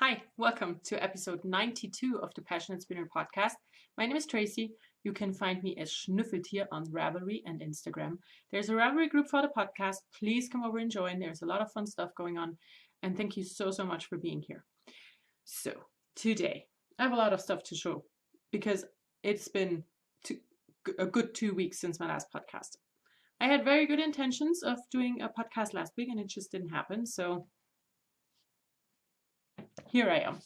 Hi, welcome to episode 92 of the Passionate Spinner podcast. My name is Tracy. You can find me as Schnüffeltier on Ravelry and Instagram. There's a Ravelry group for the podcast. Please come over and join. There's a lot of fun stuff going on. And thank you so much for being here. So today, I have a lot of stuff to show because it's been a good 2 weeks since my last podcast. I had very good intentions of doing a podcast last week and it just didn't happen. So here I am.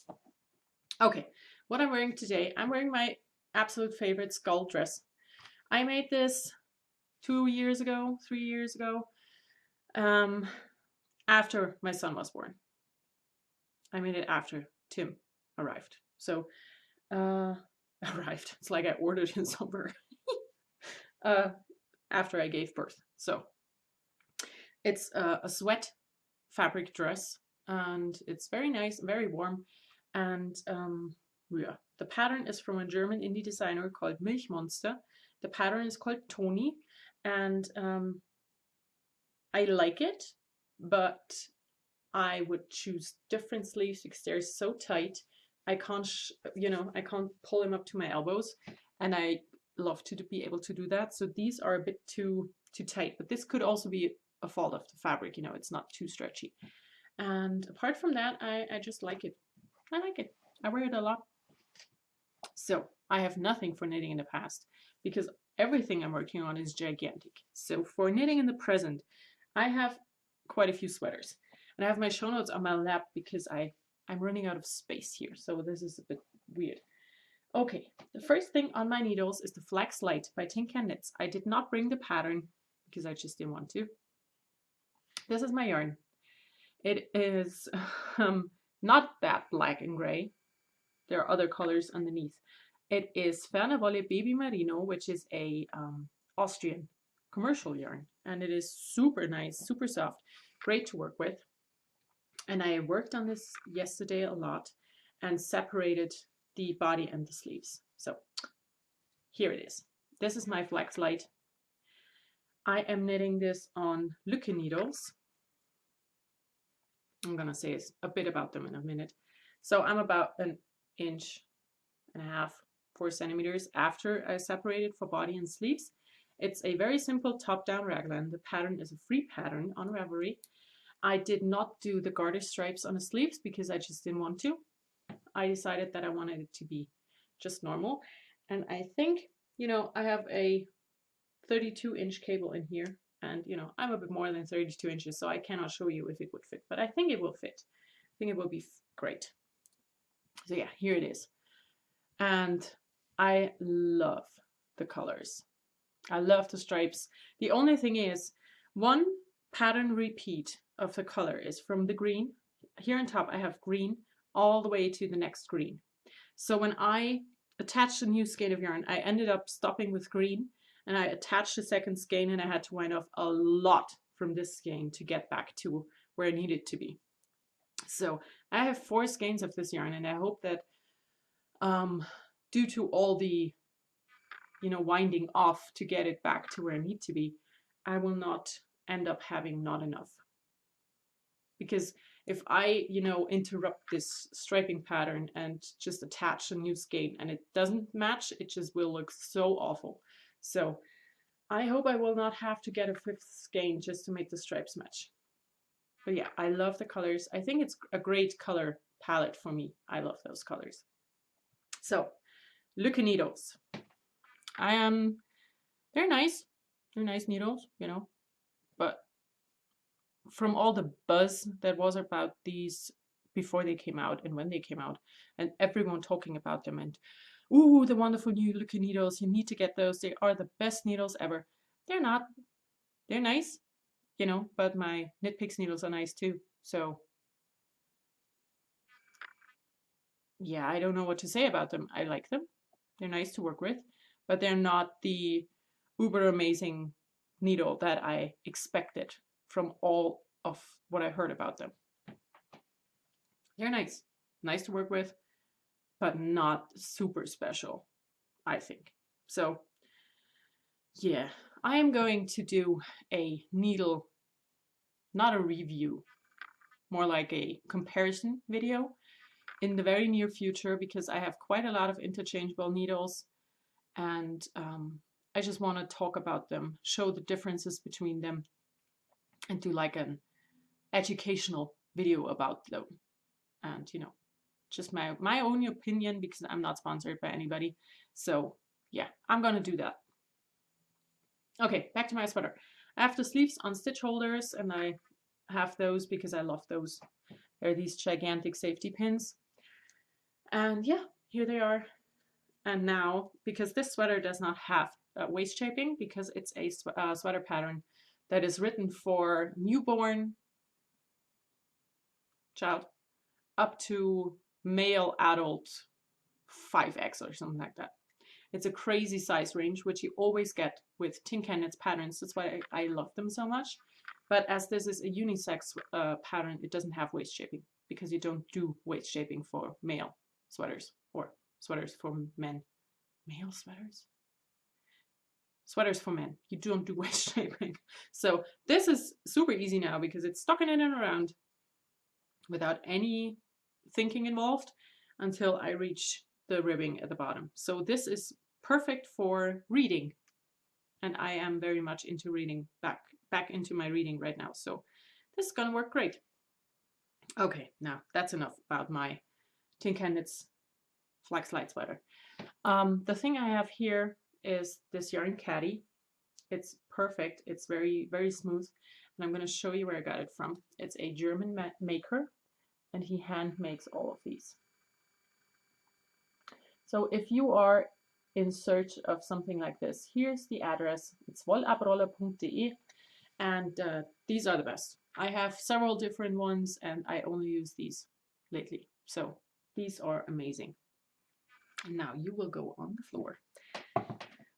Okay, what I'm wearing today, I'm wearing my absolute favorite skull dress. I made this 3 years ago, after my son was born. I made it after Tim arrived. So, arrived. It's like I ordered him somewhere. After I gave birth. So, it's a sweat fabric dress. And it's very nice, very warm, and yeah, the pattern is from a German indie designer called Milchmonster. The pattern is called Toni, and I like it, but I would choose different sleeves because they're so tight. I can't, I can't pull them up to my elbows, and I love to be able to do that. So these are a bit too tight, but this could also be a fault of the fabric. It's not too stretchy. And apart from that, I just like it. I like it. I wear it a lot. So I have nothing for knitting in the past because everything I'm working on is gigantic. So for knitting in the present, I have quite a few sweaters. And I have my show notes on my lap because I'm running out of space here. So this is a bit weird. Okay, the first thing on my needles is the Flax Light by Tin Can Knits. I did not bring the pattern because I just didn't want to. This is my yarn. It is not that black and gray. There are other colors underneath. It is Fernerwolle Baby Merino, which is a Austrian commercial yarn. And it is super nice, super soft, great to work with. And I worked on this yesterday a lot and separated the body and the sleeves. So here it is. This is my Flax Light. I am knitting this on Lücke needles. I'm going to say a bit about them in a minute. So I'm about 1.5 inches, 4 centimeters after I separated for body and sleeves. It's a very simple top-down raglan. The pattern is a free pattern on Ravelry. I did not do the garter stripes on the sleeves because I just didn't want to. I decided that I wanted it to be just normal. And I think, I have a 32-inch cable in here. And, I'm a bit more than 32 inches, so I cannot show you if it would fit. But I think it will fit. I think it will be great. So yeah, here it is. And I love the colors. I love the stripes. The only thing is, one pattern repeat of the color is from the green. Here on top, I have green all the way to the next green. So when I attached a new skein of yarn, I ended up stopping with green. And I attached the second skein and I had to wind off a lot from this skein to get back to where I needed to be. So I have 4 skeins of this yarn and I hope that due to all the, winding off to get it back to where I need to be, I will not end up having not enough. Because if I, interrupt this striping pattern and just attach a new skein and it doesn't match, it just will look so awful. So I hope I will not have to get a 5th skein just to make the stripes match. But yeah, I love the colors. I think it's a great color palette for me. I love those colors. So, Lücke needles. They're nice. They're nice needles, But from all the buzz that was about these before they came out and when they came out, and everyone talking about them and ooh, the wonderful new Lücke needles, you need to get those. They are the best needles ever. They're not. They're nice, but my Knit Picks needles are nice too. So, yeah, I don't know what to say about them. I like them. They're nice to work with, but they're not the uber amazing needle that I expected from all of what I heard about them. They're nice. Nice to work with, but not super special, I think. So yeah, I am going to do a needle, not a review, more like a comparison video in the very near future because I have quite a lot of interchangeable needles, and I just want to talk about them, show the differences between them, and do like an educational video about them. And you know, just my own opinion, because I'm not sponsored by anybody. So yeah, I'm gonna do that. Okay, back to my sweater. I have the sleeves on stitch holders, and I have those because I love those. They're these gigantic safety pins. And yeah, here they are. And now, because this sweater does not have waist shaping, because it's a sweater pattern that is written for newborn child up to male adult 5X or something like that. It's a crazy size range, which you always get with PassioKnit patterns. That's why I love them so much. But as this is a unisex pattern, it doesn't have waist shaping, because you don't do waist shaping for male sweaters or sweaters for men. Male sweaters? Sweaters for men. You don't do waist shaping. So this is super easy now because it's stuck in and around without any thinking involved until I reach the ribbing at the bottom. So this is perfect for reading. And I am very much into reading, back into my reading right now. So this is gonna work great. Okay, now that's enough about my PassioKnit's flax light sweater. The thing I have here is this yarn caddy. It's perfect. It's very, very smooth. And I'm going to show you where I got it from. It's a German maker, and he hand makes all of these. So if you are in search of something like this, here's the address. It's wollabrolle.de, and these are the best. I have several different ones, and I only use these lately. So these are amazing. And now you will go on the floor.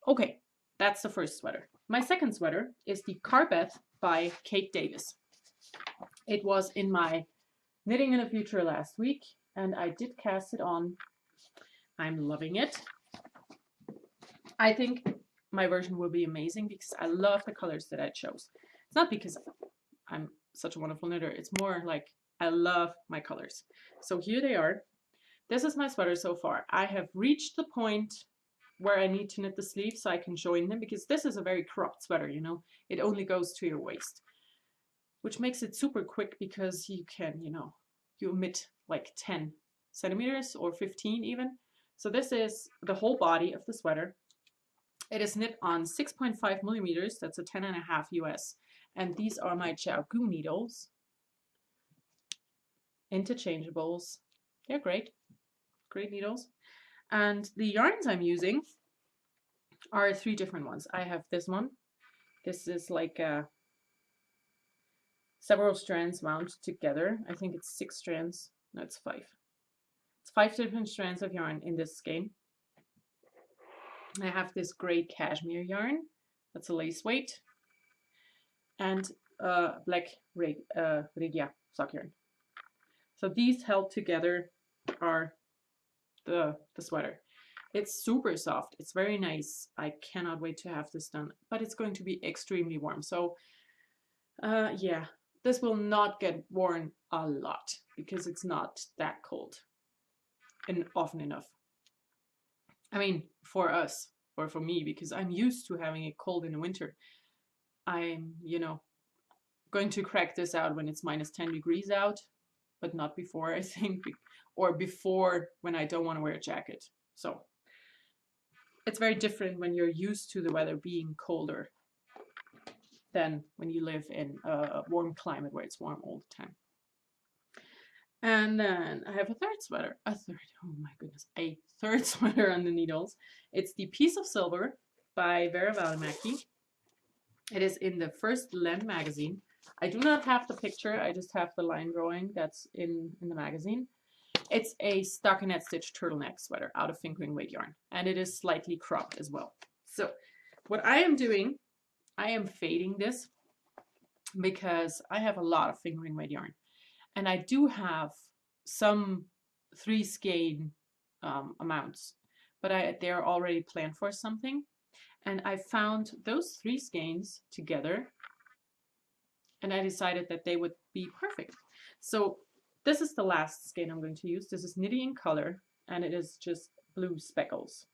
Okay, that's the first sweater. My second sweater is the Carbeth by Kate Davis. It was in my Knitting in the Future last week, and I did cast it on. I'm loving it. I think my version will be amazing because I love the colors that I chose. It's not because I'm such a wonderful knitter. It's more like I love my colors. So here they are. This is my sweater so far. I have reached the point where I need to knit the sleeves so I can join them, because this is a very cropped sweater, you know. It only goes to your waist, which makes it super quick because you can, you know, you omit like 10 centimeters or 15 even. So this is the whole body of the sweater. It is knit on 6.5 millimeters. That's a 10.5 US. And these are my Jiaogu needles. Interchangeables. They're great. Great needles. And the yarns I'm using are 3 different ones. I have this one. This is like several strands wound together. I think it's 6 strands. No, it's 5. It's 5 different strands of yarn in this skein. I have this gray cashmere yarn. That's a lace weight. And black Regia sock yarn. So these held together are the sweater. It's super soft. It's very nice. I cannot wait to have this done, but it's going to be extremely warm. So yeah, this will not get worn a lot because it's not that cold and often enough. I mean, for us, or for me, because I'm used to having it cold in the winter. I'm, you know, going to crack this out when it's -10 degrees out, but not before, I think, or before when I don't want to wear a jacket. So it's very different when you're used to the weather being colder than when you live in a warm climate where it's warm all the time. And then I have a third sweater, oh my goodness, a third sweater on the needles. It's the Piece of Silver by Vera Välimäki. It is in the First Lend magazine. I do not have the picture, I just have the line drawing that's in the magazine. It's a stockinette stitch turtleneck sweater out of fingering weight yarn, and it is slightly cropped as well. So what I am doing, I am fading this because I have a lot of fingering weight yarn, and I do have some 3 skein amounts, but they're already planned for something, and I found those 3 skeins together, and I decided that they would be perfect. So this is the last skein I'm going to use. This is Knitting in Color, and it is just blue speckles.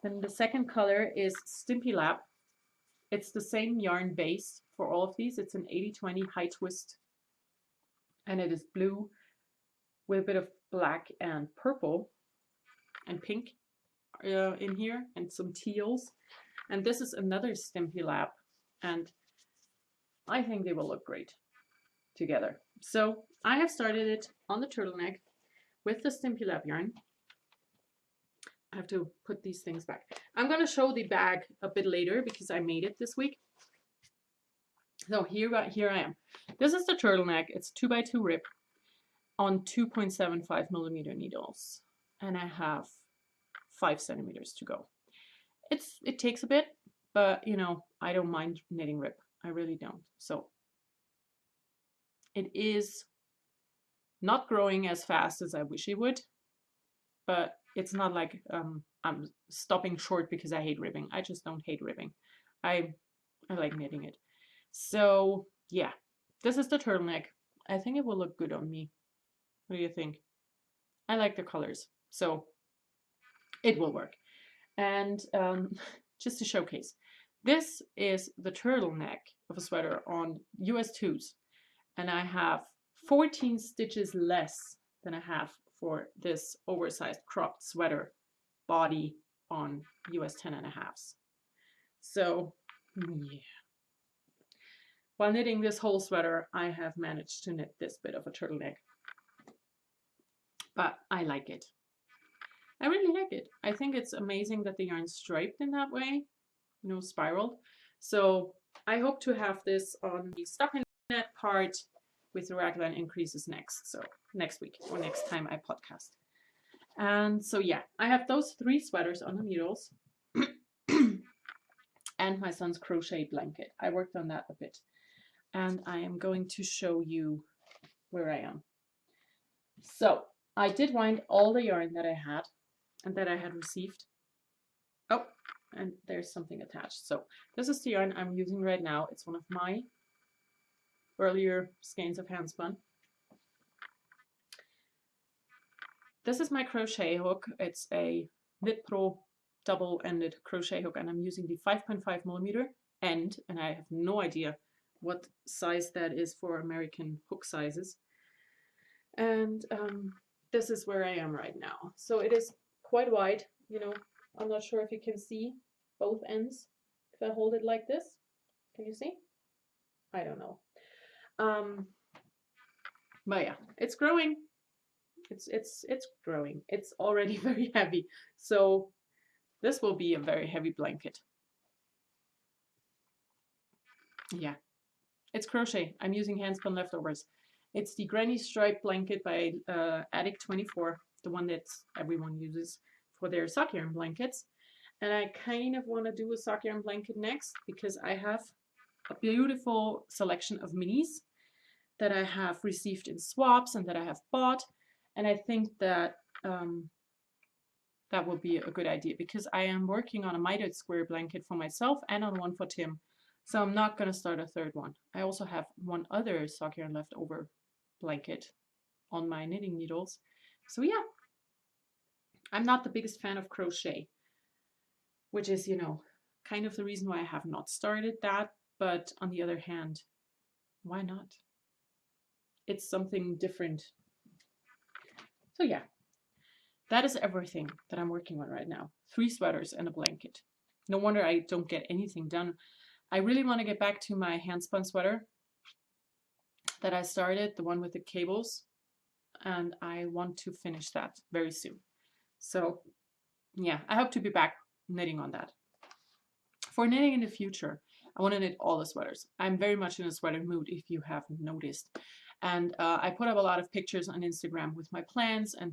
Then the second color is Stimpy Lap. It's the same yarn base for all of these. It's an 80-20 high twist, and it is blue with a bit of black and purple and pink in here, and some teals. And this is another Stimpy Lap, and I think they will look great together. So I have started it on the turtleneck with the Stimpy Lap yarn. I have to put these things back. I'm going to show the bag a bit later because I made it this week. So here I am. This is the turtleneck. It's 2x2 rip on 2.75 millimeter needles, and I have 5 centimeters to go. It takes a bit, but you know, I don't mind knitting rip. I really don't. So it is not growing as fast as I wish it would, but it's not like I'm stopping short because I hate ribbing. I just don't hate ribbing. I like knitting it. So yeah, this is the turtleneck. I think it will look good on me. What do you think? I like the colors, so it will work. And just to showcase, this is the turtleneck of a sweater on US 2s, and I have 14 stitches less than I have for this oversized cropped sweater body on US 10.5s. So yeah, while knitting this whole sweater, I have managed to knit this bit of a turtleneck, but I like it. I really like it. I think it's amazing that the yarn's striped in that way, you know, spiraled. So I hope to have this on the stockinette part with the raglan increases next. So next week or next time I podcast. And so yeah, I have those 3 sweaters on the needles and my son's crochet blanket. I worked on that a bit, and I am going to show you where I am. So I did wind all the yarn that I had and that I had received. Oh, and there's something attached. So this is the yarn I'm using right now. It's one of my earlier skeins of handspun. This is my crochet hook. It's a Knit Pro double-ended crochet hook, and I'm using the 5.5 millimeter end, and I have no idea what size that is for American hook sizes. And this is where I am right now. So it is quite wide, you know. I'm not sure if you can see both ends. If I hold it like this, can you see? I don't know. But yeah, it's growing. It's growing. It's already very heavy. So this will be a very heavy blanket. Yeah, it's crochet. I'm using handspun leftovers. It's the Granny Stripe blanket by Attic 24, the one that everyone uses for their sock yarn blankets. And I kind of want to do a sock yarn blanket next because I have a beautiful selection of minis that I have received in swaps and that I have bought. And I think that that will be a good idea because I am working on a mitered square blanket for myself and on one for Tim. So I'm not going to start a third one. I also have one other sock yarn leftover blanket on my knitting needles. So yeah, I'm not the biggest fan of crochet, which is, you know, kind of the reason why I have not started that. But on the other hand, why not? It's something different. So yeah, that is everything that I'm working on right now. 3 sweaters and a blanket. No wonder I don't get anything done. I really want to get back to my handspun sweater that I started, the one with the cables, and I want to finish that very soon. So yeah, I hope to be back knitting on that. For knitting in the future, I want to knit all the sweaters. I'm very much in a sweater mood, if you haven't noticed. And I put up a lot of pictures on Instagram with my plans and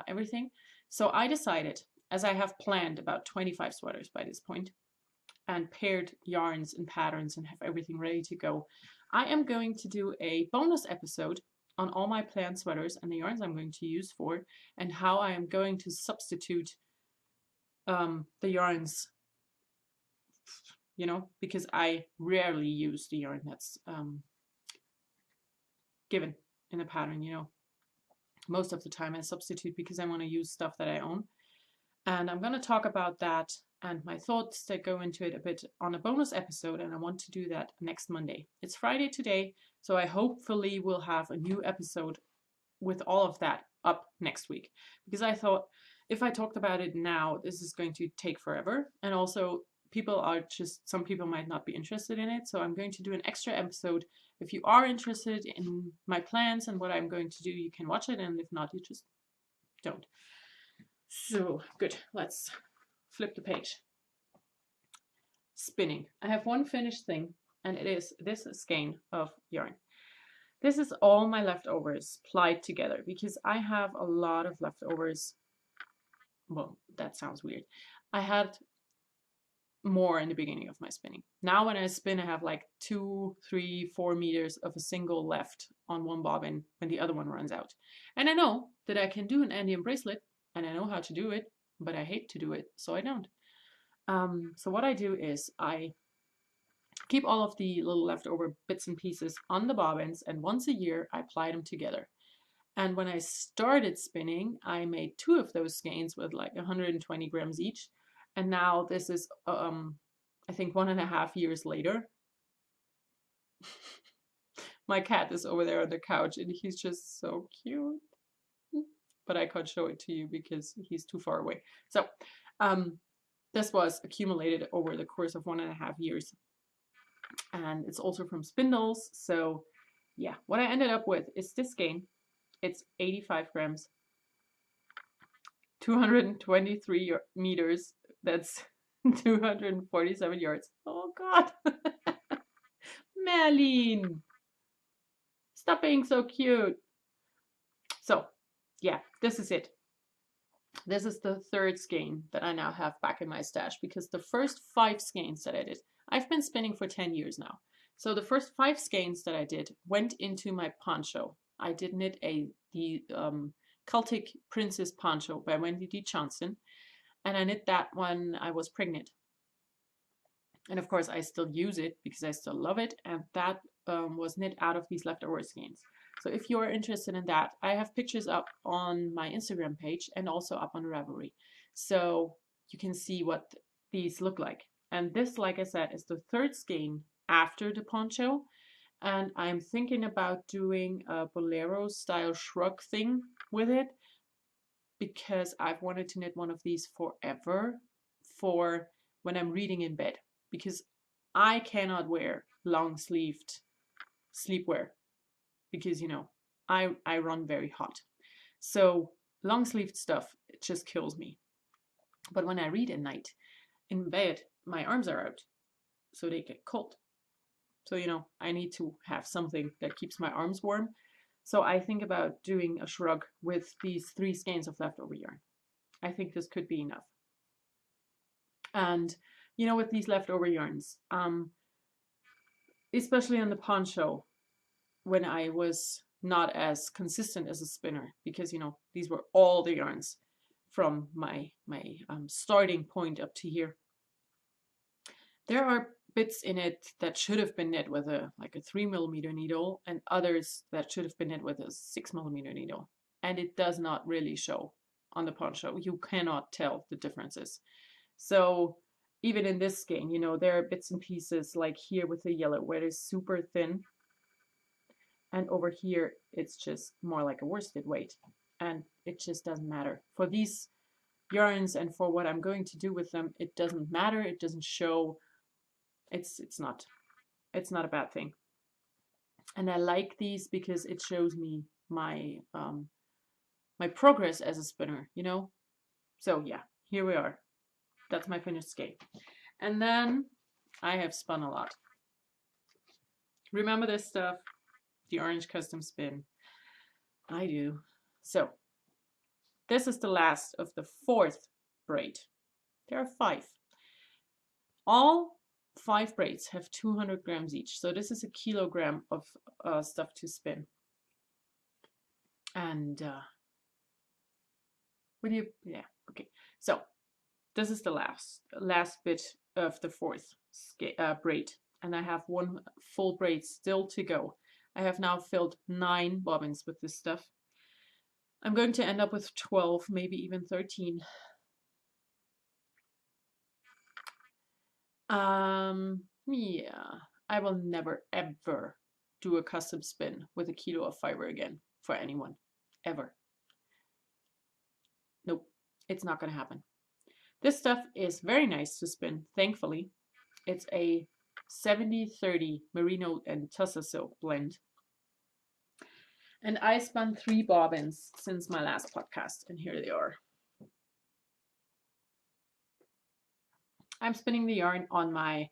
everything. So I decided, as I have planned about 25 sweaters by this point, and paired yarns and patterns and have everything ready to go, I am going to do a bonus episode on all my planned sweaters and the yarns I'm going to use for, and how I am going to substitute the yarns, you know, because I rarely use the yarn that's given. in a pattern, you know. Most of the time I substitute because I want to use stuff that I own. And I'm going to talk about that and my thoughts that go into it a bit on a bonus episode, and I want to do that next Monday. It's Friday today, so I hopefully will have a new episode with all of that up next week, because I thought if I talked about it now, this is going to take forever, and also some people might not be interested in it, so I'm going to do an extra episode. If you are interested in my plans and what I'm going to do, you can watch it, and if not, you just don't. So good, let's flip the page. Spinning. I have one finished thing, and it is this skein of yarn. This is all my leftovers plied together, because I have a lot of leftovers. Well, that sounds weird. I had more in the beginning of my spinning. Now when I spin, I have like 2, 3, 4 meters of a single left on one bobbin when the other one runs out. And I know that I can do an Andean bracelet, and I know how to do it, but I hate to do it, so I don't. So what I do is I keep all of the little leftover bits and pieces on the bobbins, and once a year I ply them together. And when I started spinning, I made 2 of those skeins with like 120 grams each. And now this is, I think 1.5 years later. My cat is over there on the couch and he's just so cute. But I can't show it to you because he's too far away. So this was accumulated over the course of 1.5 years. And it's also from spindles. So yeah, what I ended up with is this skein. It's 85 grams, 223 meters. That's 247 yards. Oh God. Merlin, stop being so cute. So yeah, this is it. This is the 3rd skein that I now have back in my stash, because the first 5 skeins that I did, I've been spinning for 10 years now. So the first 5 skeins that I did went into my poncho. I did knit the Celtic Princess Poncho by Wendy D. Johnston, and I knit that when I was pregnant. And of course I still use it because I still love it, and that was knit out of these leftover skeins. So if you are interested in that, I have pictures up on my Instagram page and also up on Ravelry, so you can see what these look like. And this, like I said, is the 3rd skein after the poncho, and I'm thinking about doing a bolero style shrug thing with it, because I've wanted to knit one of these forever for when I'm reading in bed, because I cannot wear long sleeved sleepwear because, you know, I run very hot. So long sleeved stuff, it just kills me. But when I read at night in bed, my arms are out, so they get cold. So, you know, I need to have something that keeps my arms warm. So I think about doing a shrug with these 3 skeins of leftover yarn. I think this could be enough. And, you know, with these leftover yarns, especially on the poncho, when I was not as consistent as a spinner, because, you know, these were all the yarns from my starting point up to here. There are bits in it that should have been knit with a 3mm needle, and others that should have been knit with a 6mm needle, and it does not really show on the poncho. You cannot tell the differences. So even in this skein, you know, there are bits and pieces like here with the yellow where it is super thin, and over here it's just more like a worsted weight, and it just doesn't matter. For these yarns and for what I'm going to do with them, it doesn't matter. It doesn't show. It's not a bad thing. And I like these because it shows me my my progress as a spinner, you know. So yeah, here we are. That's my finished skein. And then I have spun a lot. Remember this stuff? The orange custom spin. I do. So this is the last of the 4th braid. There are 5. All 5 braids have 200 grams each. So this is a kilogram of stuff to spin. And yeah, okay. So this is the last bit of the 4th braid. And I have 1 full braid still to go. I have now filled 9 bobbins with this stuff. I'm going to end up with 12, maybe even 13. Yeah, I will never ever do a custom spin with a kilo of fiber again for anyone, ever. Nope, it's not gonna happen. This stuff is very nice to spin, thankfully. It's a 70-30 merino and tussa silk blend. And I spun 3 bobbins since my last podcast, and here they are. I'm spinning the yarn on my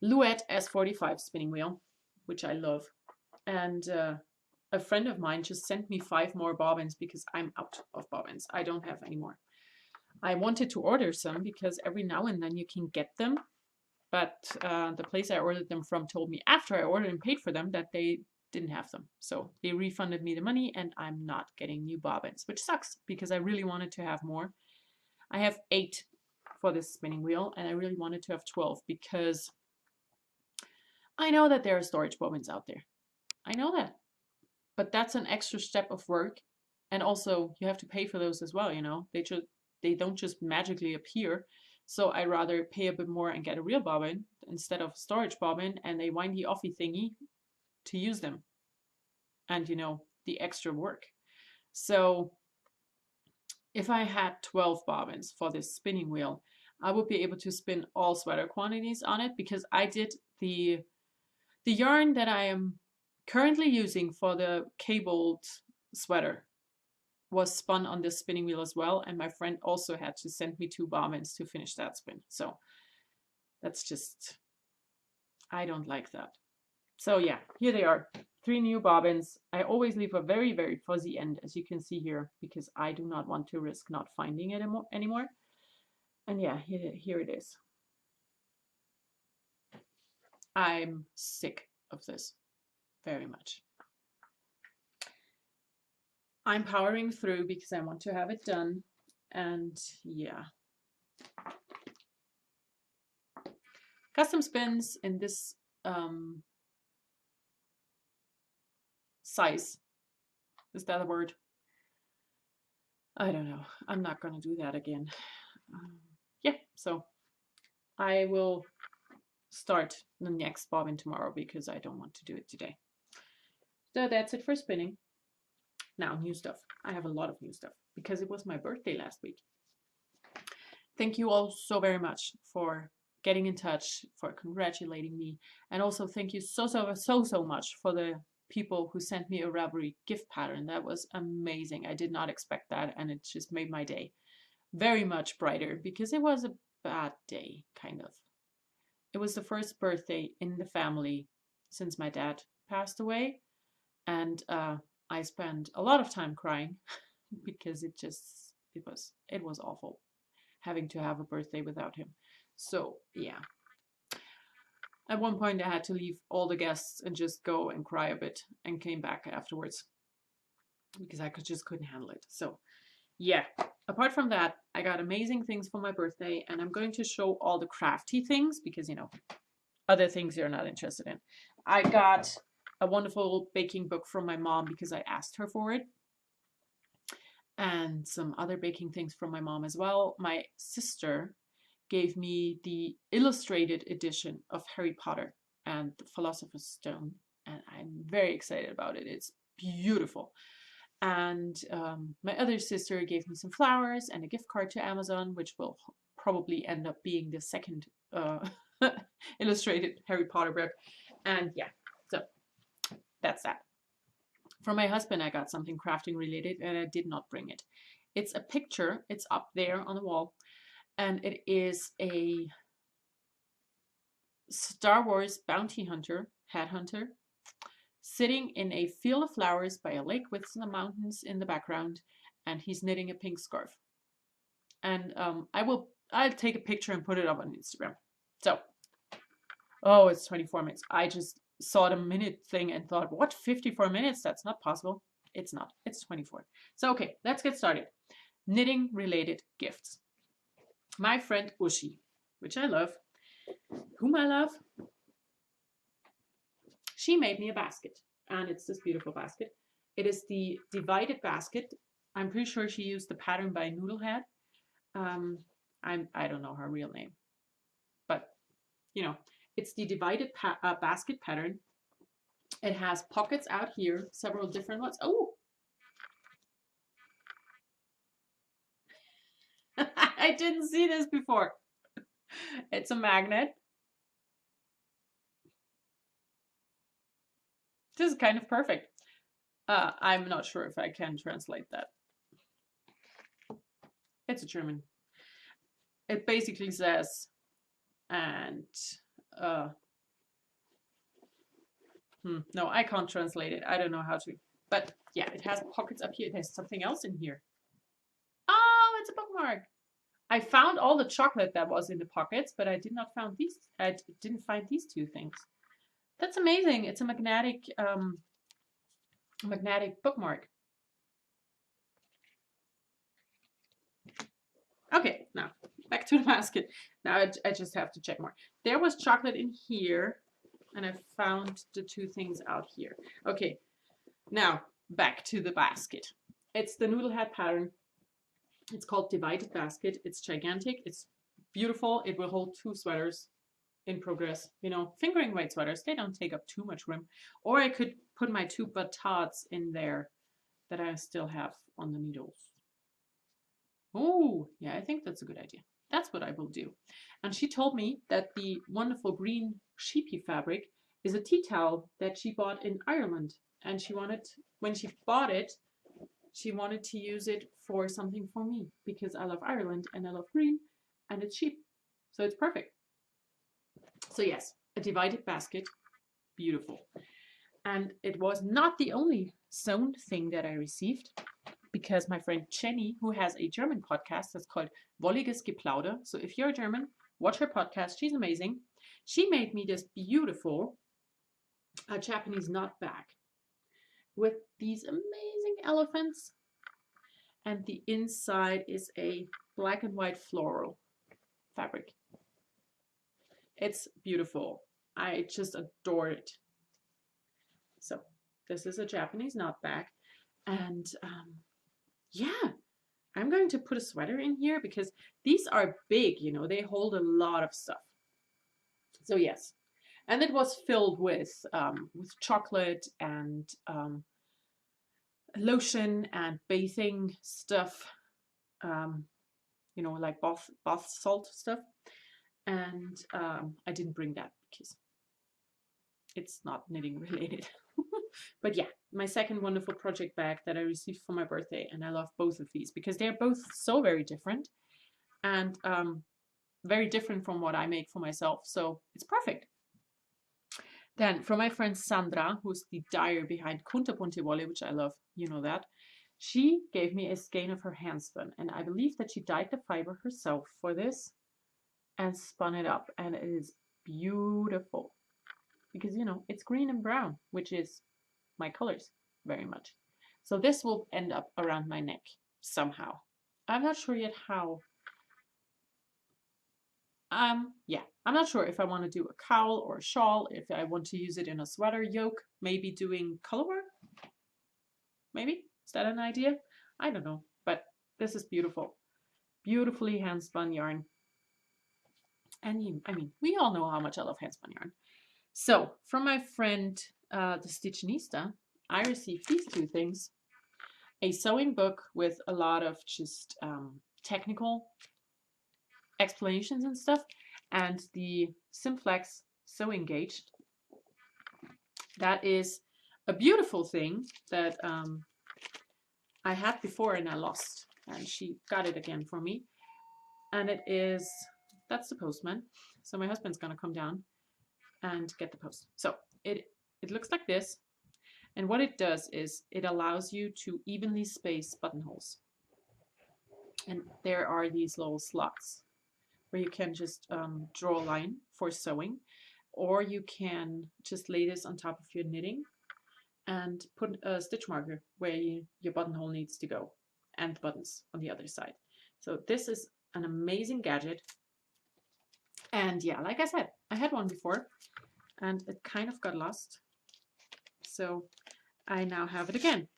Luette S45 spinning wheel, which I love. And a friend of mine just sent me 5 more bobbins because I'm out of bobbins. I don't have any more. I wanted to order some because every now and then you can get them. But the place I ordered them from told me after I ordered and paid for them that they didn't have them. So they refunded me the money and I'm not getting new bobbins, which sucks because I really wanted to have more. I have 8 for this spinning wheel and I really wanted to have 12 because I know that there are storage bobbins out there. I know that. But that's an extra step of work. And also you have to pay for those as well, you know. They don't just magically appear. So I'd rather pay a bit more and get a real bobbin instead of storage bobbin and a windy offy thingy to use them. And you know, the extra work. So if I had 12 bobbins for this spinning wheel, I would be able to spin all sweater quantities on it because I did the yarn that I am currently using for the cabled sweater was spun on this spinning wheel as well, and my friend also had to send me 2 bobbins to finish that spin. So that's just, I don't like that. So yeah, here they are, 3 new bobbins. I always leave a very, very fuzzy end, as you can see here, because I do not want to risk not finding it anymore. And yeah, here it is. I'm sick of this very much. I'm powering through because I want to have it done. And yeah. Custom spins in this size. Is that a word? I don't know. I'm not going to do that again. Yeah, so I will start the next bobbin tomorrow because I don't want to do it today. So that's it for spinning. Now, new stuff. I have a lot of new stuff because it was my birthday last week. Thank you all so very much for getting in touch, for congratulating me. And also thank you so much for the people who sent me a Ravelry gift pattern. That was amazing. I did not expect that and it just made my day very much brighter because it was a bad day, kind of. It was the first birthday in the family since my dad passed away. And I spent a lot of time crying because it was awful having to have a birthday without him. So yeah, at one point I had to leave all the guests and just go and cry a bit and came back afterwards because I just couldn't handle it. So yeah, apart from that, I got amazing things for my birthday and I'm going to show all the crafty things because, you know, other things you're not interested in. I got a wonderful baking book from my mom because I asked her for it. And some other baking things from my mom as well. My sister gave me the illustrated edition of Harry Potter and the Philosopher's Stone. And I'm very excited about it. It's beautiful. And my other sister gave me some flowers and a gift card to Amazon, which will probably end up being the second illustrated Harry Potter book. And yeah, so that's that. For my husband, I got something crafting related and I did not bring it. It's a picture. It's up there on the wall. And it is a Star Wars bounty hunter, headhunter, sitting in a field of flowers by a lake with some mountains in the background. And he's knitting a pink scarf. And I'll take a picture and put it up on Instagram. So, oh, it's 24 minutes. I just saw the minute thing and thought, what, 54 minutes? That's not possible. It's not. It's 24. So, okay, let's get started. Knitting related gifts. My friend Ushi, which I love, whom I love, she made me a basket. and it's this beautiful basket. It is the divided basket. I'm pretty sure she used the pattern by Noodlehead. I don't know her real name, but you know, it's the divided basket pattern. It has pockets out here, several different ones. Oh, I didn't see this before. It's a magnet. This is kind of perfect. I'm not sure if I can translate that. It's a German. It basically says, and no, I can't translate it. I don't know how to. But yeah, it has pockets up here. There's something else in here. Oh, it's a bookmark. I found all the chocolate that was in the pockets, but I did not find these. I didn't find these two things. That's amazing. It's a magnetic bookmark. Okay, now back to the basket. Now I just have to check more. There was chocolate in here, and I found the two things out here. Okay, now back to the basket. It's the Noodlehead pattern. It's called Divided Basket. It's gigantic. It's beautiful. It will hold 2 sweaters in progress. You know, fingering weight sweaters, they don't take up too much room. Or I could put my 2 batads in there that I still have on the needles. Oh, yeah, I think that's a good idea. That's what I will do. And she told me that the wonderful green sheepy fabric is a tea towel that she bought in Ireland. And she wanted, when she bought it, she wanted to use it for something for me because I love Ireland and I love green and it's cheap. So it's perfect. So yes, a divided basket, beautiful. And it was not the only sewn thing that I received, because my friend Jenny, who has a German podcast that's called Wolliges Geplauder. So if you're German, watch her podcast. She's amazing. She made me this beautiful Japanese knot bag with these amazing elephants. And the inside is a black and white floral fabric. It's beautiful. I just adore it. So this is a Japanese knot bag. And yeah, I'm going to put a sweater in here because these are big, you know, they hold a lot of stuff. So yes, and it was filled with chocolate and lotion and bathing stuff, you know, like bath salt stuff. And I didn't bring that because it's not knitting related. But yeah, my second wonderful project bag that I received for my birthday, and I love both of these because they're both so very different and very different from what I make for myself. So it's perfect. Then from my friend Sandra, who's the dyer behind Kunterbuntje Wolle, which I love, you know that, she gave me a skein of her handspun, and I believe that she dyed the fiber herself for this and spun it up, and it is beautiful because, you know, it's green and brown, which is my colors very much. So this will end up around my neck somehow. I'm not sure yet how. Yeah, I'm not sure if I want to do a cowl or a shawl, if I want to use it in a sweater yoke, maybe doing color work. Maybe, is that an idea? I don't know, but this is beautiful. Beautifully hand spun yarn. And I mean, we all know how much I love hand spun yarn. So from my friend, the Stitchinista, I received these two things. A sewing book with a lot of just technical explanations and stuff, and the Simplex sewing gauge. That is a beautiful thing that I had before and I lost, and she got it again for me. And it is, that's the postman. So my husband's gonna come down and get the post. So it looks like this. And what it does is it allows you to evenly space buttonholes. And there are these little slots where you can just draw a line for sewing, or you can just lay this on top of your knitting and put a stitch marker where your buttonhole needs to go, and the buttons on the other side. So this is an amazing gadget. And yeah, like I said, I had one before and it kind of got lost. So I now have it again.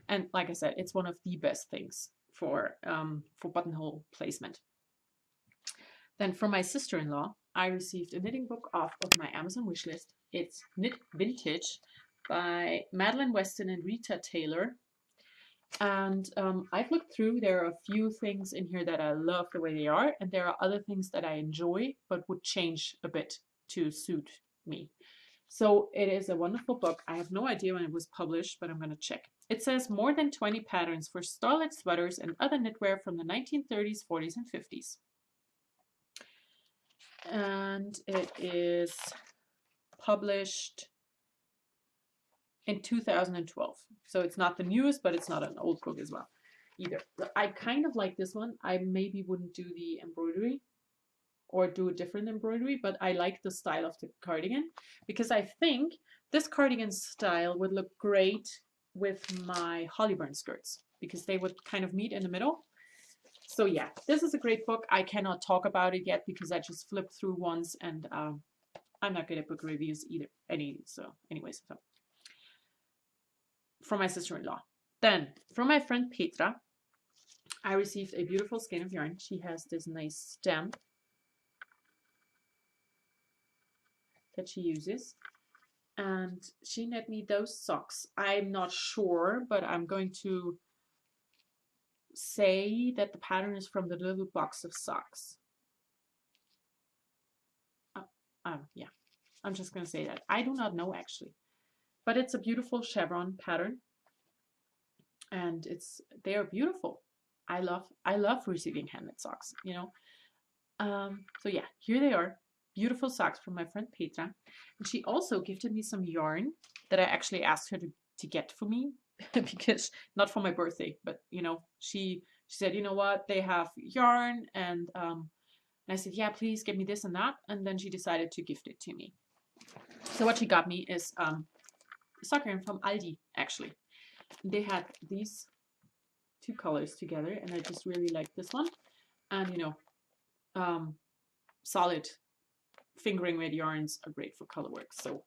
And like I said, it's one of the best things for buttonhole placement. Then from my sister-in-law, I received a knitting book off of my Amazon wishlist. It's Knit Vintage by Madeline Weston and Rita Taylor. And I've looked through, there are a few things in here that I love the way they are, and there are other things that I enjoy but would change a bit to suit me. So it is a wonderful book. I have no idea when it was published, but I'm going to check. It says more than 20 patterns for starlet sweaters and other knitwear from the 1930s, 40s, and 50s. And it is published in 2012. So it's not the newest, but it's not an old book as well either. I kind of like this one. I maybe wouldn't do the embroidery or do a different embroidery, but I like the style of the cardigan because I think this cardigan style would look great with my Hollyburn skirts because they would kind of meet in the middle. So yeah, this is a great book. I cannot talk about it yet because I just flipped through once, and I'm not good at book reviews either. Anyways, from my sister-in-law. Then from my friend Petra, I received a beautiful skein of yarn. She has this nice stem that she uses, and she knit me those socks. I'm not sure, but I'm going to say that the pattern is from the little box of socks. Yeah, I'm just gonna say that. I do not know actually, but it's a beautiful chevron pattern, and they are beautiful. I love receiving handmade socks, you know. So yeah, here they are, beautiful socks from my friend Petra, and she also gifted me some yarn that I actually asked her to get for me because not for my birthday, but you know, she said, you know what, they have yarn, and I said, yeah, please give me this and that, and then she decided to gift it to me. So what she got me is sock yarn from Aldi actually. They had these two colors together, and I just really like this one, and you know, solid fingering weight yarns are great for color work. So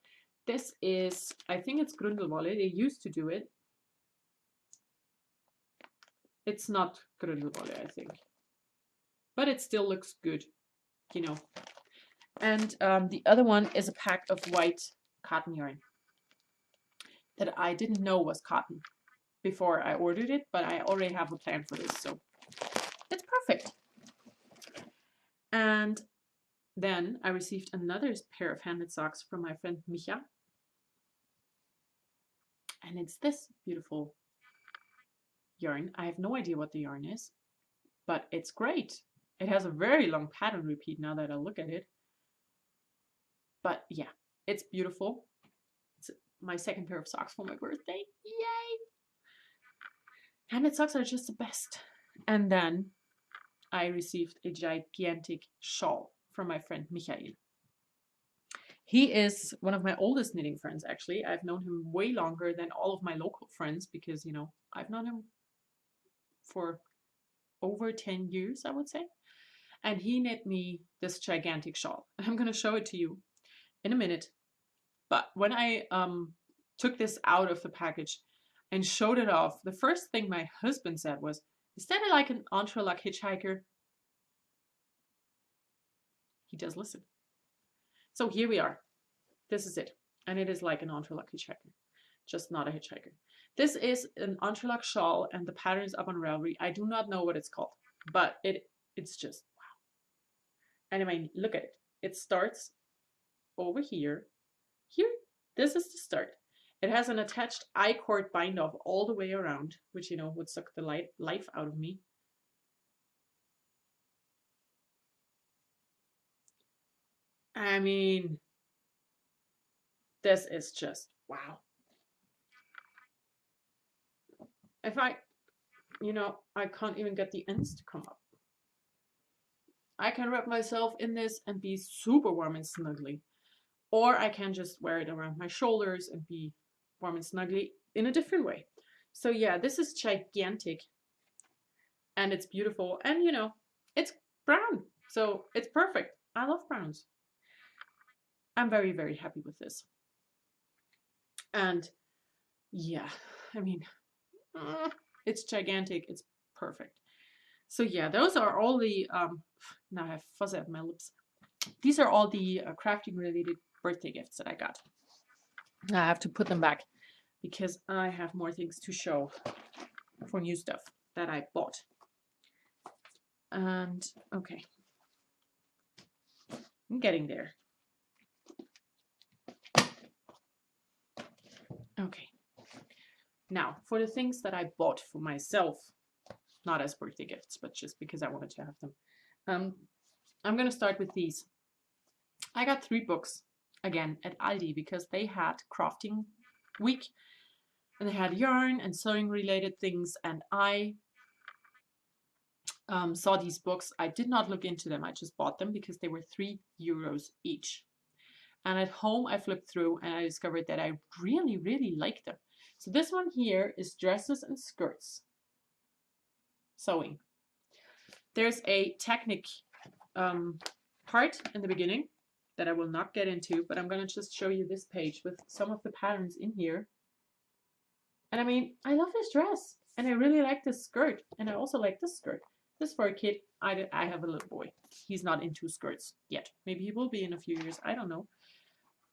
this is, I think it's Grundelwolle. They used to do it. It's not Grundelwolle, I think, but it still looks good, you know. And the other one is a pack of white cotton yarn that I didn't know was cotton before I ordered it, but I already have a plan for this, so it's perfect. And then I received another pair of handmade socks from my friend Micha. And it's this beautiful yarn. I have no idea what the yarn is, but it's great. It has a very long pattern repeat now that I look at it. But yeah, it's beautiful. It's my second pair of socks for my birthday. Yay! Handmade socks are just the best. And then I received a gigantic shawl from my friend Michael. He is one of my oldest knitting friends, actually. I've known him way longer than all of my local friends because, you know, I've known him for over 10 years, I would say. And he knit me this gigantic shawl. And I'm going to show it to you in a minute. But when I took this out of the package and showed it off, the first thing my husband said was, is that like an entrelac hitchhiker? He does listen. So here we are. This is it. And it is like an entrelac hitchhiker, just not a hitchhiker. This is an entrelac shawl, and the pattern is up on Ravelry. I do not know what it's called, but it's just wow. And I mean, look at it. It starts over here. Here, this is the start. It has an attached I-cord bind off all the way around, which, you know, would suck the life out of me. I mean, this is just wow. If you know, I can't even get the ends to come up. I can wrap myself in this and be super warm and snuggly. Or I can just wear it around my shoulders and be warm and snuggly in a different way. So yeah, this is gigantic. And it's beautiful. And you know, it's brown. So it's perfect. I love browns. I'm very, very happy with this. And yeah, I mean, it's gigantic. It's perfect. So yeah, those are all the, now I have fuzz at my lips. These are all the crafting related birthday gifts that I got. I have to put them back because I have more things to show for new stuff that I bought. And okay, I'm getting there. Okay, now for the things that I bought for myself, not as birthday gifts, but just because I wanted to have them. I'm gonna start with these. I got 3 books again at Aldi because they had crafting week and they had yarn and sewing related things, and I saw these books. I did not look into them. I just bought them because they were €3 each. And at home, I flipped through and I discovered that I really, really like them. So this one here is dresses and skirts sewing. There's a technique part in the beginning that I will not get into, but I'm going to just show you this page with some of the patterns in here. And I mean, I love this dress and I really like this skirt, and I also like this skirt. This for a kid. I have a little boy. He's not into skirts yet. Maybe he will be in a few years. I don't know.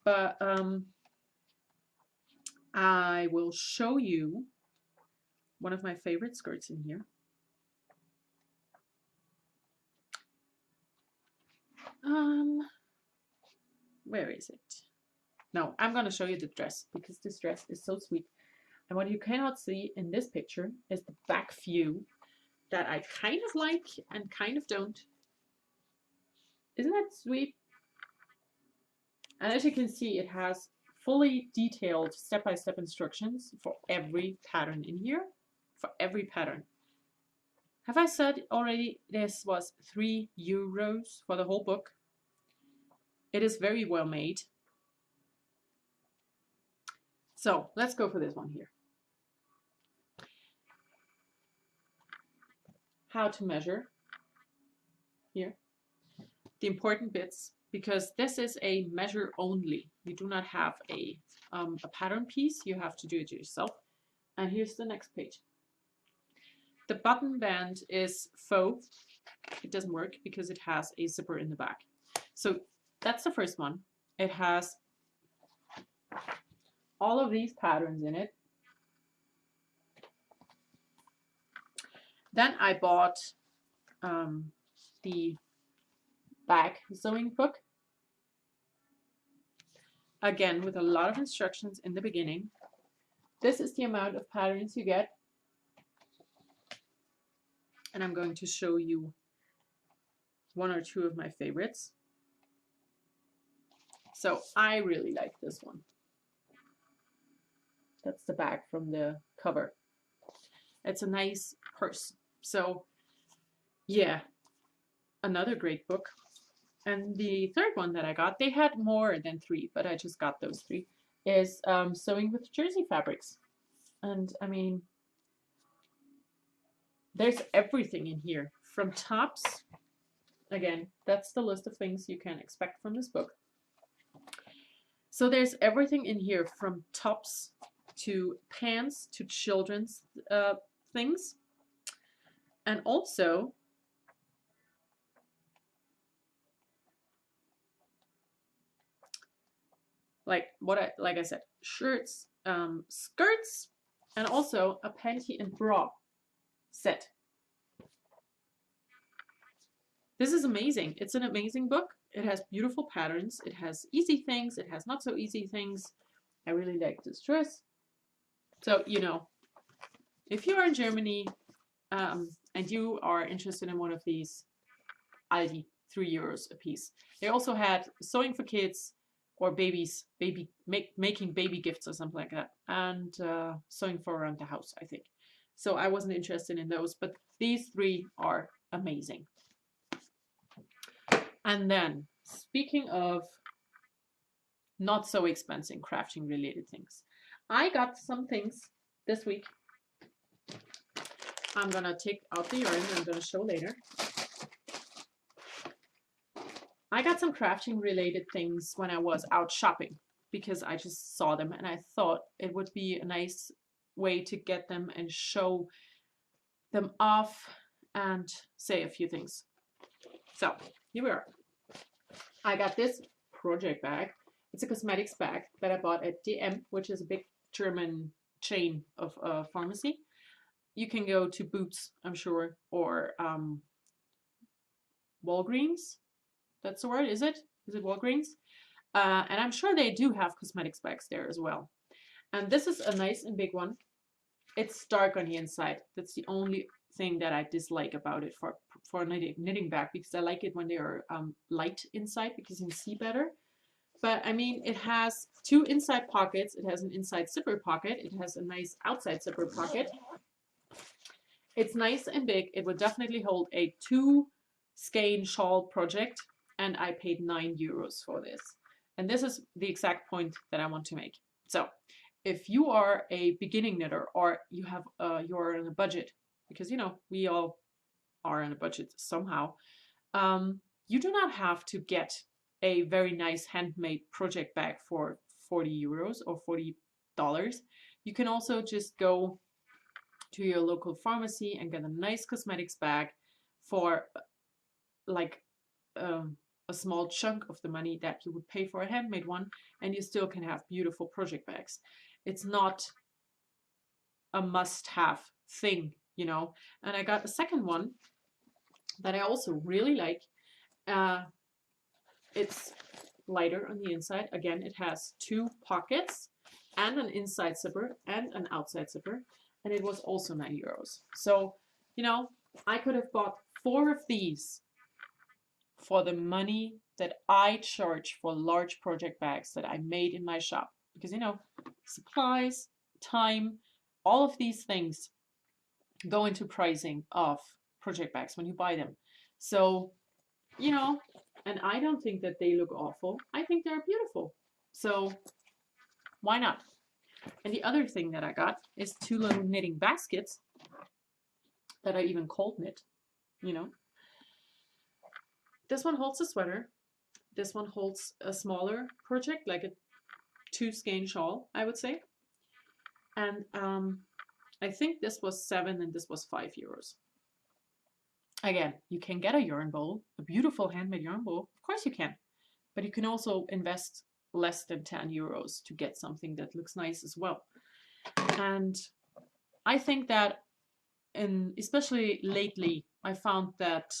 But I will show you one of my favorite skirts in here. Where is it? No, I'm going to show you the dress because this dress is so sweet. And what you cannot see in this picture is the back view that I kind of like and kind of don't. Isn't that sweet? And as you can see, it has fully detailed step-by-step instructions for every pattern in here. For every pattern. Have I said already this was €3 for the whole book? It is very well made. So let's go for this one here. How to measure here. The important bits, because this is a measure only. You do not have a pattern piece. You have to do it yourself. And here's the next page. The button band is faux. It doesn't work because it has a zipper in the back. So that's the first one. It has all of these patterns in it. Then I bought the back sewing book. Again, with a lot of instructions in the beginning. This is the amount of patterns you get. And I'm going to show you 1 or 2 of my favorites. So I really like this one. That's the back from the cover. It's a nice purse. So yeah, another great book. And the third one that I got, they had more than 3, but I just got those 3, is Sewing with Jersey Fabrics. And I mean, there's everything in here from tops. Again, that's the list of things you can expect from this book. So there's everything in here from tops to pants to children's things. And also like I said, shirts, skirts, and also a panty and bra set. This is amazing. It's an amazing book. It has beautiful patterns. It has easy things. It has not so easy things. I really like this dress. So, you know, if you are in Germany and you are interested in one of these, Aldi, €3 a piece. They also had sewing for kids or babies, making baby gifts or something like that, and sewing for around the house, I think. So I wasn't interested in those, but these 3 are amazing. And then, speaking of not so expensive crafting related things, I got some things this week. I'm gonna take out the yarn and I'm gonna show later. I got some crafting related things when I was out shopping. because I just saw them and I thought it would be a nice way to get them and show them off and say a few things. So here we are. I got this project bag. It's a cosmetics bag that I bought at DM, which is a big German chain of pharmacy. You can go to Boots, I'm sure, or Walgreens. That's the word, is it? Is it Walgreens? And I'm sure they do have cosmetics bags there as well. And this is a nice and big one. It's dark on the inside. That's the only thing that I dislike about it for a knitting bag, because I like it when they are light inside because you can see better. But I mean, it has 2 inside pockets. It has an inside zipper pocket. It has a nice outside zipper pocket. It's nice and big. It would definitely hold a 2 skein shawl project, and I paid €9 for this. And this is the exact point that I want to make. So if you are a beginning knitter, or you have you're on a budget, because you know we all are on a budget somehow, you do not have to get a very nice handmade project bag for €40 or $40. You can also just go to your local pharmacy and get a nice cosmetics bag for like a small chunk of the money that you would pay for a handmade one, and you still can have beautiful project bags. It's not a must-have thing, you know. And I got a second one that I also really like. It's lighter on the inside. Again, it has 2 pockets and an inside zipper and an outside zipper, and it was also €9. So, you know, I could have bought 4 of these for the money that I charge for large project bags that I made in my shop. Because, you know, supplies, time, all of these things go into pricing of project bags when you buy them. So, you know, and I don't think that they look awful. I think they're beautiful. So why not? And the other thing that I got is 2 little knitting baskets that are even cold knit, you know. This one holds a sweater. This one holds a smaller project, like a 2 skein shawl, I would say. And I think this was €7 and this was €5. Again, you can get a yarn bowl, a beautiful handmade yarn bowl. Of course you can. But you can also invest less than €10 to get something that looks nice as well. And I think that, especially lately, I found that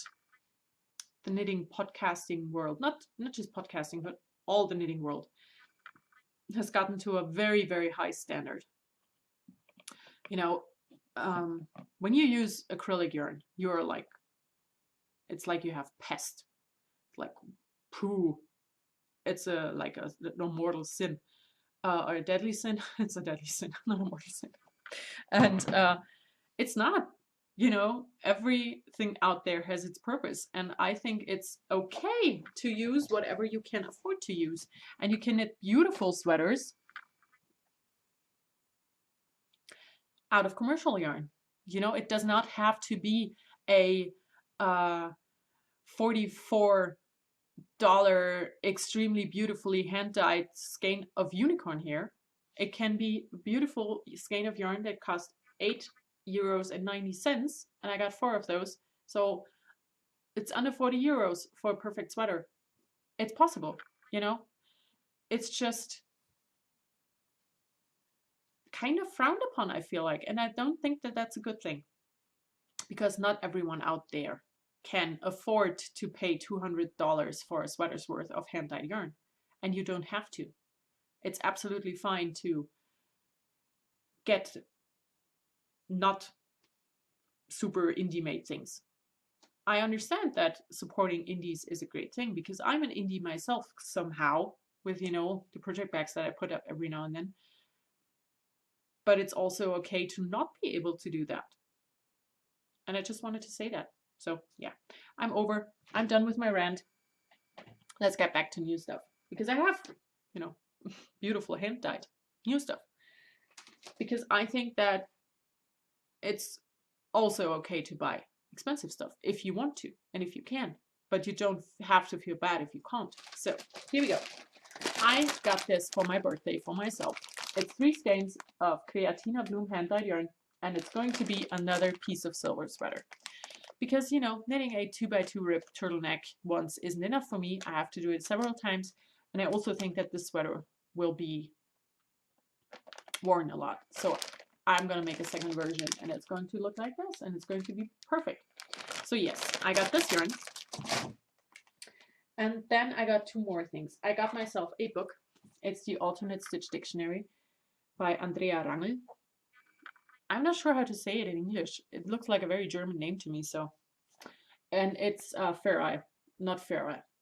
the knitting podcasting world, not just podcasting, but all the knitting world, has gotten to a very, very high standard. You know, when you use acrylic yarn, you're like, it's like you have pest, like poo. It's like a no mortal sin, or a deadly sin. It's a deadly sin, not a mortal sin. And it's not. You know, everything out there has its purpose, and I think it's okay to use whatever you can afford to use. And you can knit beautiful sweaters out of commercial yarn. You know, it does not have to be a $44 extremely beautifully hand-dyed skein of unicorn hair. It can be a beautiful skein of yarn that costs €8.90, and I got 4 of those. So it's under €40 for a perfect sweater. It's possible, you know. It's just kind of frowned upon, I feel like, and I don't think that that's a good thing, because not everyone out there can afford to pay $200 for a sweater's worth of hand-dyed yarn, and you don't have to. It's absolutely fine to get not super indie made things. I understand that supporting indies is a great thing, because I'm an indie myself somehow with, you know, the project bags that I put up every now and then. But it's also okay to not be able to do that. And I just wanted to say that. So yeah, I'm done with my rant. Let's get back to new stuff, because I have, you know, beautiful hand-dyed new stuff. Because I think that it's also okay to buy expensive stuff if you want to and if you can, but you don't have to feel bad if you can't. So here we go. I got this for my birthday for myself. It's 3 skeins of Creatina Bloom hand-dyed yarn, and it's going to be another piece of silver sweater. Because, you know, knitting a 2x2 rib turtleneck once isn't enough for me. I have to do it several times, and I also think that this sweater will be worn a lot. So I'm going to make a second version, and it's going to look like this, and it's going to be perfect. So yes, I got this yarn. And then I got 2 more things. I got myself a book. It's the Alternate Stitch Dictionary by Andrea Rangel. I'm not sure how to say it in English. It looks like a very German name to me, so. And it's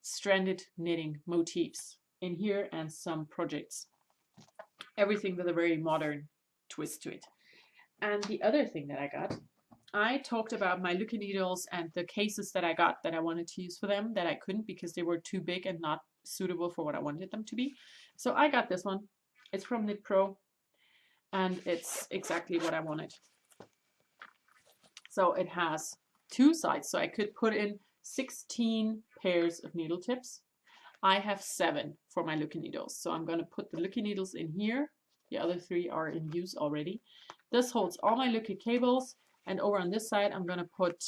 stranded knitting motifs in here and some projects. Everything with a very modern twist to it. And the other thing that I talked about my Looky needles and the cases that I got that I wanted to use for them that I couldn't because they were too big and not suitable for what I wanted them to be. So I got this one. It's from Knit Pro, and it's exactly what I wanted. So it has 2 sides, so I could put in 16 pairs of needle tips. I have 7 for my Looky needles, so I'm going to put the Looky needles in here. The other 3 are in use already. This holds all my Looky cables, and over on this side I'm going to put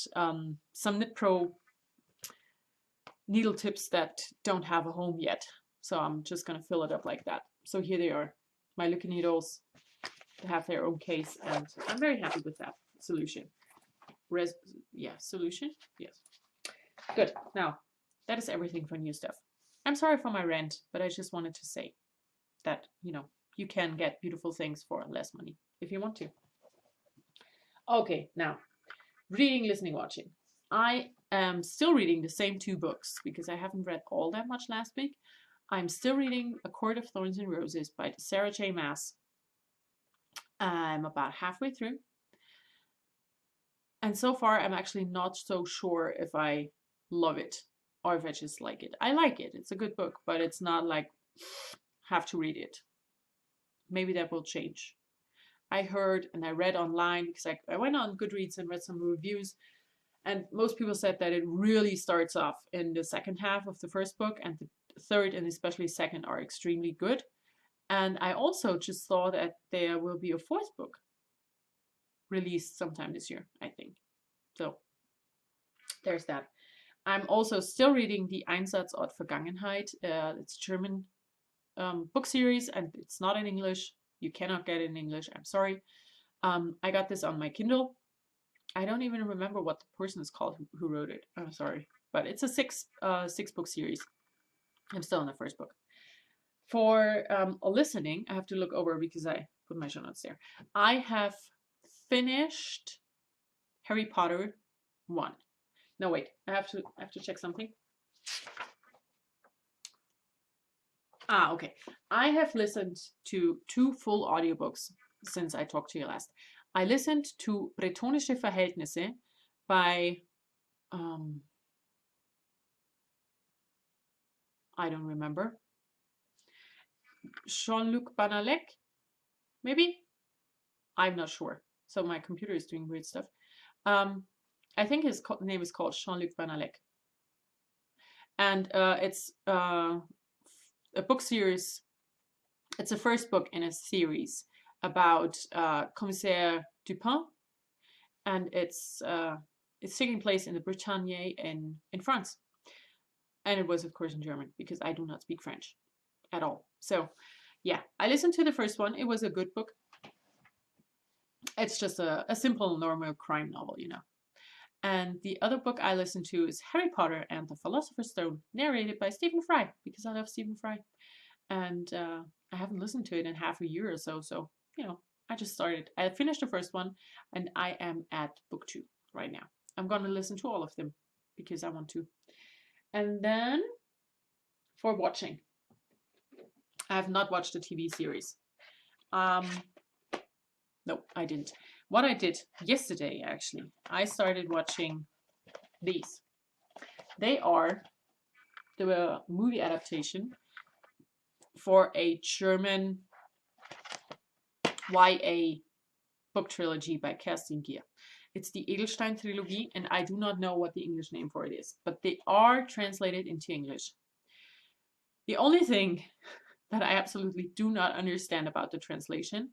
some Knit Pro needle tips that don't have a home yet. So I'm just going to fill it up like that. So here they are, my Looky needles. They have their own case, and I'm very happy with that solution. Solution? Yes. Good. Now, that is everything for new stuff. I'm sorry for my rant, but I just wanted to say that, you know, you can get beautiful things for less money if you want to. Okay, now, reading, listening, watching. I am still reading the same 2 books because I haven't read all that much last week. I'm still reading A Court of Thorns and Roses by Sarah J. Maas. I'm about halfway through. And so far, I'm actually not so sure if I love it or if I just like it. I like it. It's a good book, but it's not like have to read it. Maybe that will change. I heard and I read online because I went on Goodreads and read some reviews, and most people said that it really starts off in the second half of the first book, and the third and especially second are extremely good. And I also just thought that there will be a 4th book released sometime this year, I think. So there's that. I'm also still reading the Einsatzort Vergangenheit. It's a German book series, and it's not in English. You cannot get it in English. I'm sorry. I got this on my Kindle. I don't even remember what the person is called who wrote it. I'm sorry. But it's a 6 book series. I'm still in the first book. For listening, I have to look over because I put my show notes there. I have finished Harry Potter 1. No, wait. I have to check something. Okay. I have listened to 2 full audiobooks since I talked to you last. I listened to Bretonische Verhältnisse by I don't remember. Jean-Luc Banalek, maybe? I'm not sure. So my computer is doing weird stuff. I think his name is called Jean-Luc Banalek. And it's a book series. It's the first book in a series about Commissaire Dupin. And it's taking place in the Bretagne in France. And it was, of course, in German because I do not speak French at all. So, yeah, I listened to the first one. It was a good book. It's just a simple, normal crime novel, you know. And the other book I listened to is Harry Potter and the Philosopher's Stone, narrated by Stephen Fry, because I love Stephen Fry. And I haven't listened to it in half a year or so. So, you know, I just started. I finished the first one, and I am at book 2 right now. I'm going to listen to all of them because I want to. And then for watching, I have not watched the TV series. No, I didn't. What I did yesterday, actually, I started watching these. They are the movie adaptation for a German YA book trilogy by Kerstin Gier. It's the Edelstein trilogy, and I do not know what the English name for it is, but they are translated into English. The only thing that I absolutely do not understand about the translation.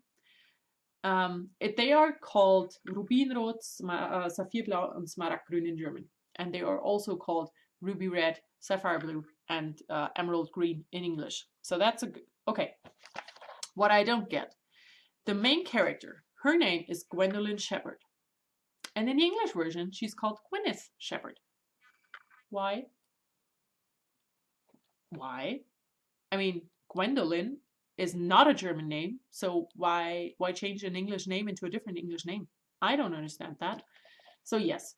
They are called Rubinrot, Saphirblau, and Smaragdgrün in German. And they are also called Ruby Red, Sapphire Blue, and Emerald Green in English. So that's okay. What I don't get, the main character, her name is Gwendolyn Shepherd. And in the English version, she's called Gwyneth Shepherd. Why? Why? I mean, Gwendolyn is not a German name, so why change an English name into a different English name? I don't understand that. So yes,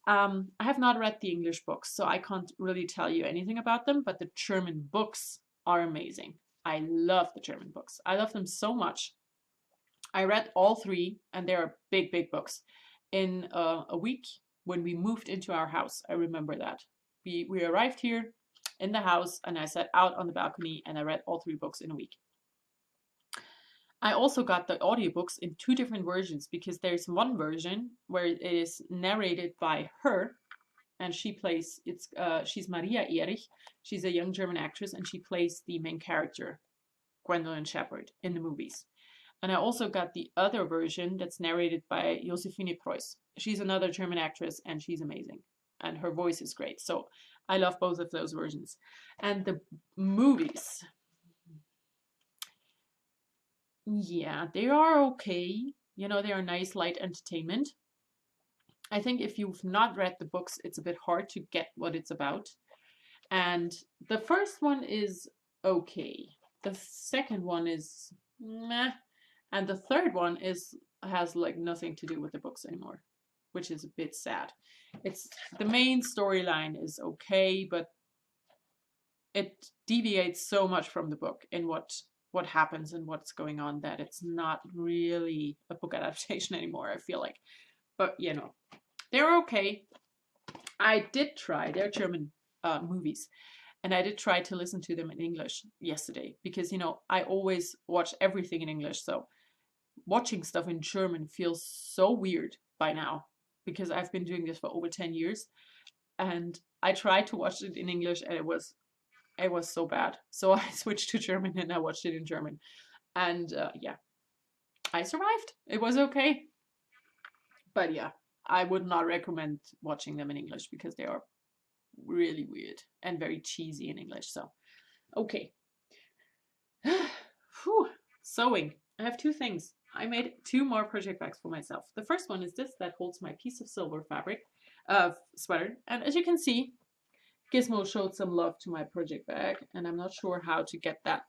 I have not read the English books, so I can't really tell you anything about them, but the German books are amazing. I love the German books. I love them so much. I read all three, and they are big, big books. In a week, when we moved into our house, I remember that. We arrived here in the house, and I sat out on the balcony, and I read all three books in a week. I also got the audiobooks in 2 different versions, because there's one version where it is narrated by her, and she plays, she's Maria Erich. She's a young German actress, and she plays the main character, Gwendolyn Shepherd, in the movies. And I also got the other version that's narrated by Josephine Preuss. She's another German actress, and she's amazing. And her voice is great. So I love both of those versions. And the movies, yeah, they are okay. You know, they are nice, light entertainment. I think if you've not read the books, it's a bit hard to get what it's about. And the first one is okay. The second one is meh. And the third one has like nothing to do with the books anymore, which is a bit sad. It's the main storyline is okay, but it deviates so much from the book in what happens and what's going on that it's not really a book adaptation anymore, I feel like. But you know, they're okay. I did try, they're German movies, and I did try to listen to them in English yesterday, because you know, I always watch everything in English, so watching stuff in German feels so weird by now, because I've been doing this for over 10 years, and I tried to watch it in English, and it was so bad. So I switched to German, and I watched it in German, and yeah, I survived. It was okay. But yeah, I would not recommend watching them in English, because they are really weird and very cheesy in English. So okay. Whew. Sewing. I have 2 things. I made 2 more project bags for myself. The first one is this that holds my piece of silver fabric sweater, and as you can see, Gizmo showed some love to my project bag, and I'm not sure how to get that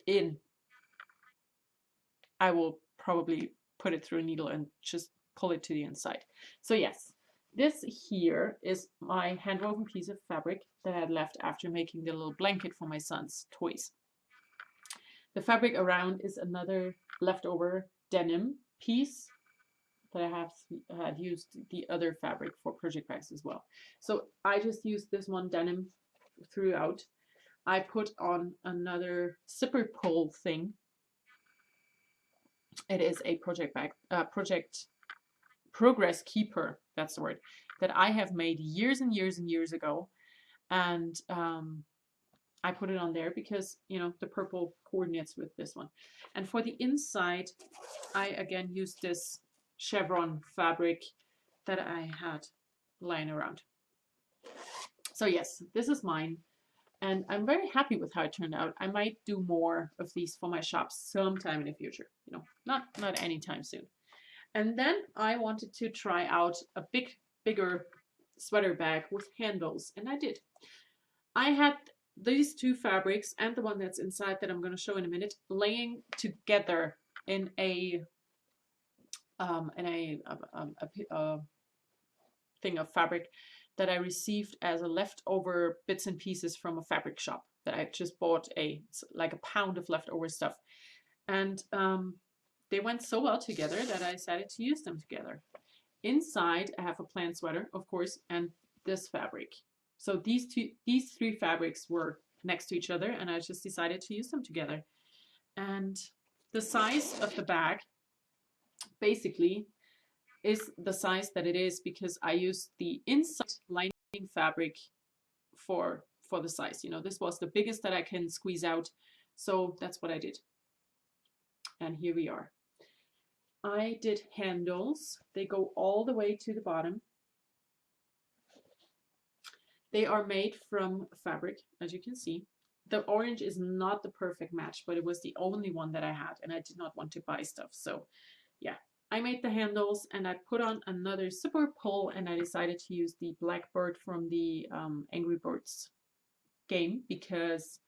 in. I will probably put it through a needle and just pull it to the inside. So yes, this here is my hand-woven piece of fabric that I had left after making the little blanket for my son's toys. The fabric around is another leftover denim piece that I had used the other fabric for project bags as well. So I just used this one denim throughout. I put on another zipper pull thing. It is a project bag, project progress keeper, that's the word, that I have made years and years and years ago. And I put it on there because, you know, the purple coordinates with this one. And for the inside, I again used this chevron fabric that I had lying around. So yes, this is mine, and I'm very happy with how it turned out. I might do more of these for my shop sometime in the future, you know, not anytime soon. And then I wanted to try out a bigger sweater bag with handles, and I did. I had these 2 fabrics and the one that's inside that I'm going to show in a minute laying together in a thing of fabric that I received as a leftover bits and pieces from a fabric shop that I just bought like a pound of leftover stuff, and they went so well together that I decided to use them together. Inside I have a plaid sweater, of course, and this fabric. So these 3 fabrics were next to each other, and I just decided to use them together. And the size of the bag basically is the size that it is because I used the inside lining fabric for the size. You know, this was the biggest that I can squeeze out So that's what I did. And here we are. I did handles. They go all the way to the bottom. They are made from fabric, as you can see. The orange is not the perfect match, but it was the only one that I had, and I did not want to buy stuff. So yeah, I made the handles, and I put on another zipper pull, and I decided to use the blackbird from the Angry Birds game because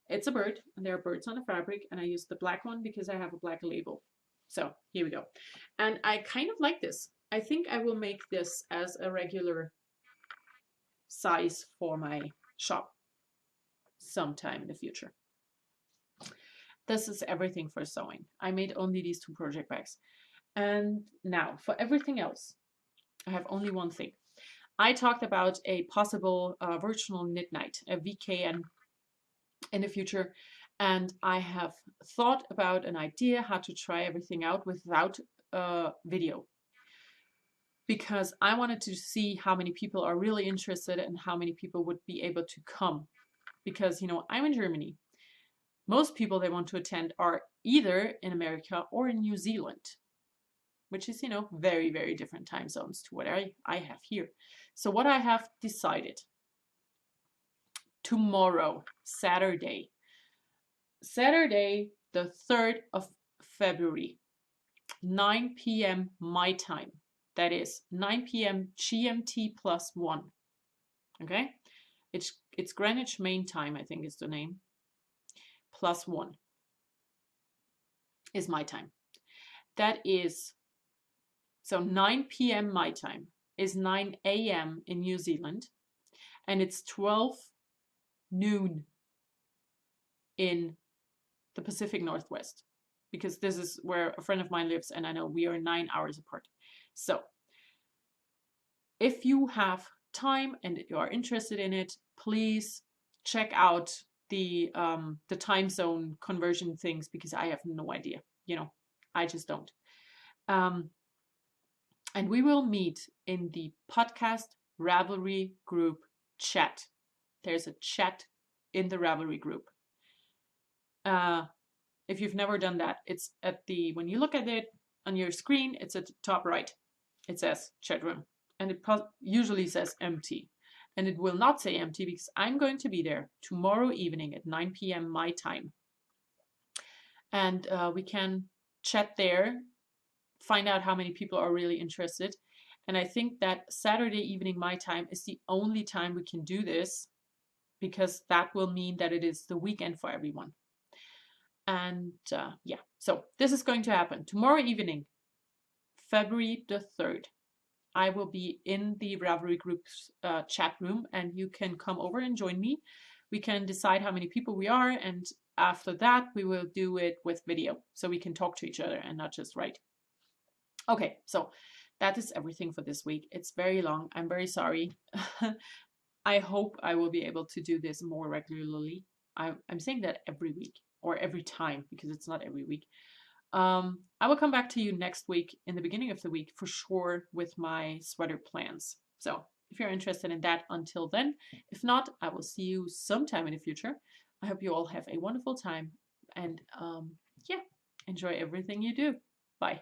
it's a bird, and there are birds on the fabric, and I used the black one because I have a black label. So here we go. And I kind of like this. I think I will make this as a regular size for my shop sometime in the future. This is everything for sewing. I made only these 2 project bags. And now for everything else, I have only one thing. I talked about a possible virtual knit night, a VKN in the future. And I have thought about an idea how to try everything out without video. Because I wanted to see how many people are really interested and how many people would be able to come. Because, you know, I'm in Germany. Most people they want to attend are either in America or in New Zealand, which is, you know, very, very different time zones to what I have here. So what I have decided, tomorrow, Saturday, the 3rd of February, 9 p.m. my time. That is 9 p.m. GMT plus 1. Okay? It's Greenwich Main Time, I think is the name. Plus 1 is my time. That is, so 9 p.m. my time is 9 a.m. in New Zealand. And it's 12 noon in the Pacific Northwest. Because this is where a friend of mine lives, and I know we are 9 hours apart. So, if you have time and you are interested in it, please check out the time zone conversion things because I have no idea. You know, I just don't. And we will meet in the podcast Ravelry group chat. There's a chat in the Ravelry group. If you've never done that, it's at the, when you look at it on your screen, it's at the top right. It says chat room, and it usually says empty. And it will not say empty because I'm going to be there tomorrow evening at 9 p.m. my time. And we can chat there, find out how many people are really interested. And I think that Saturday evening my time is the only time we can do this because that will mean that it is the weekend for everyone. And yeah, so this is going to happen tomorrow evening, February the 3rd. I will be in the Ravelry group's chat room, and you can come over and join me. We can decide how many people we are, and after that we will do it with video so we can talk to each other and not just write. Okay, so that is everything for this week. It's very long. I'm very sorry. I hope I will be able to do this more regularly. I'm saying that every week or every time because it's not every week. I will come back to you next week in the beginning of the week for sure with my sweater plans. So if you're interested in that, until then, if not, I will see you sometime in the future. I hope you all have a wonderful time and yeah, enjoy everything you do. Bye.